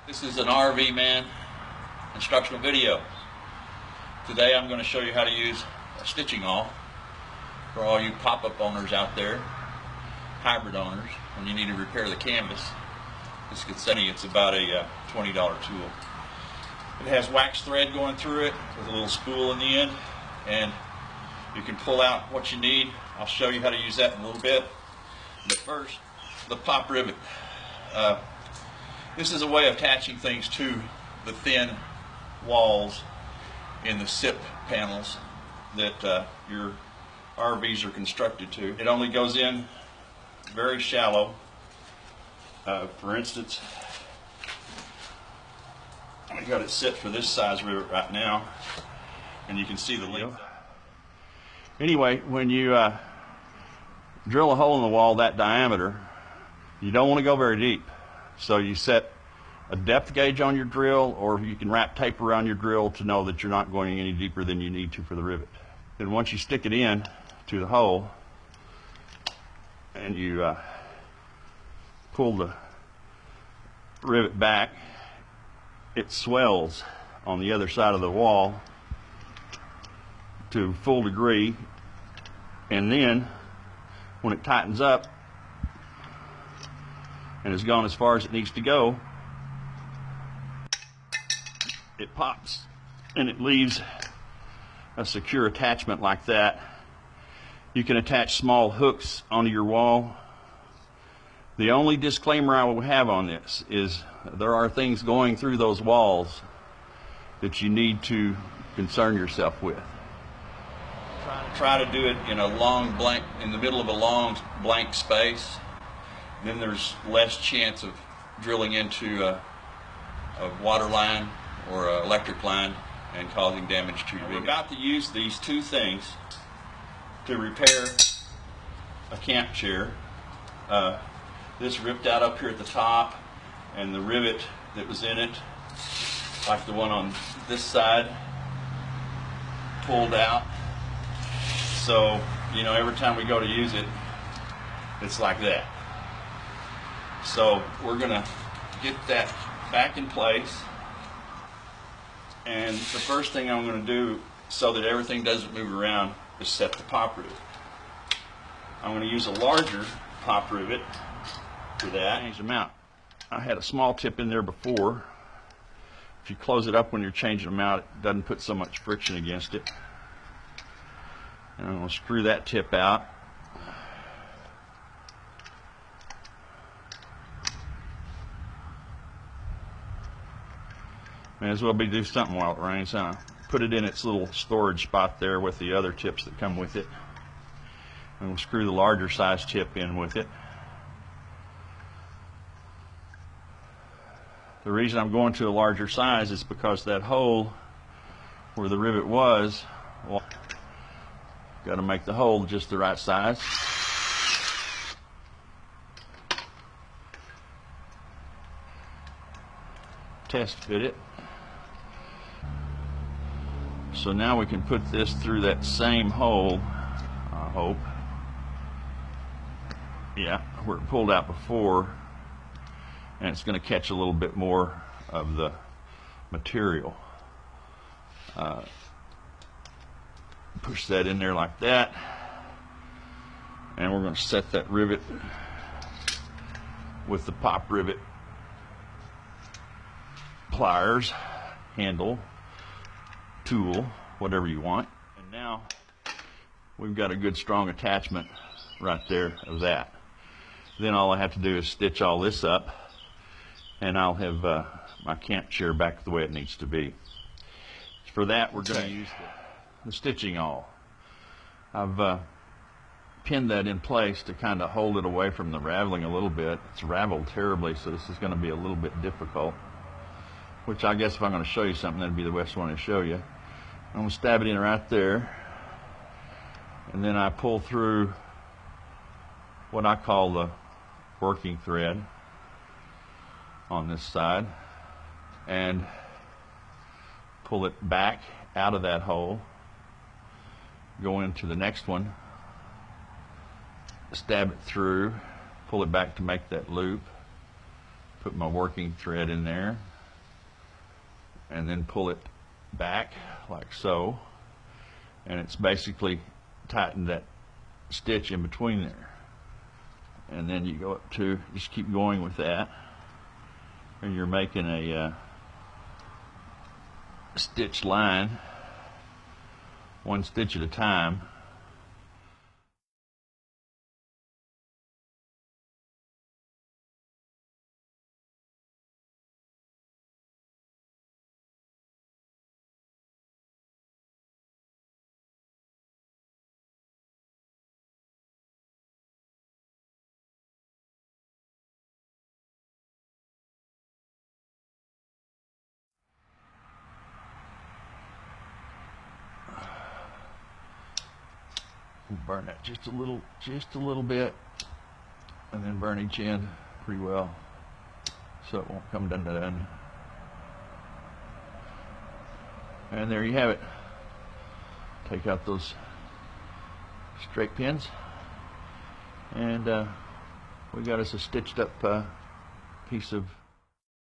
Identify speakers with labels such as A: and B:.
A: This is an RV man instructional video. Today I'm going to show you how to use a stitching awl for all you pop-up owners out there, hybrid owners, when you need to repair the canvas. This gets sunny. It's about a $20 tool. It has wax thread going through it with a little spool in the end, and you can pull out what you need. I'll show you how to use that in a little bit. But first, the pop rivet. This is a way of attaching things to the thin walls in the SIP panels that your RVs are constructed to. It only goes in very shallow. For instance, I got it set for this size rivet right now, and you can see the length. Anyway, when you drill a hole in the wall that diameter, you don't want to go very deep. So you set a depth gauge on your drill, or you can wrap tape around your drill to know that you're not going any deeper than you need to for the rivet. Then once you stick it in to the hole and you pull the rivet back, it swells on the other side of the wall to full degree, and then when it tightens up and has gone as far as it needs to go, it pops and it leaves a secure attachment like that. You can attach small hooks onto your wall. The only disclaimer I will have on this is there are things going through those walls that you need to concern yourself with. Try to do it in a long blank, in the middle of a long blank space. Then there's less chance of drilling into a water line or an electric line and causing damage to your vehicle. We're about to use these two things to repair a camp chair. This ripped out up here at the top, and the rivet that was in it, like the one on this side, pulled out. So, you know, every time we go to use it, it's like that. So we're going to get that back in place, and the first thing I'm going to do so that everything doesn't move around is set the pop rivet. I'm going to use a larger pop rivet for that. Change them out. I had a small tip in there before. If you close it up when you're changing them out, it doesn't put so much friction against it. And I'm going to screw that tip out. May as well be do something while it rains, huh? Put it in its little storage spot there with the other tips that come with it. And we'll screw the larger size tip in with it. The reason I'm going to a larger size is because that hole where the rivet was, well, got to make the hole just the right size. Test fit it. So now we can put this through that same hole, I hope. Yeah, where it pulled out before, and it's going to catch a little bit more of the material. Push that in there like that, and we're going to set that rivet with the pop rivet pliers, handle, tool, whatever you want. And now we've got a good strong attachment right there of that. Then all I have to do is stitch all this up, and I'll have my camp chair back the way it needs to be. For that, we're going to use the stitching awl. I've pinned that in place to kind of hold it away from the raveling a little bit. It's raveled terribly, so this is going to be a little bit difficult, which I guess if I'm going to show you something, that'd be the best one to show you. I'm going to stab it in right there, and then I pull through what I call the working thread on this side and pull it back out of that hole, go into the next one, stab it through, pull it back to make that loop, put my working thread in there, and then pull it back like so, and it's basically tightened that stitch in between there. And then you go up to, just keep going with that, and you're making a stitch line, one stitch at a time. Burn that just a little bit, and then burn each end pretty well so it won't come done. And there you have it. Take out those straight pins, and we got us a stitched up piece of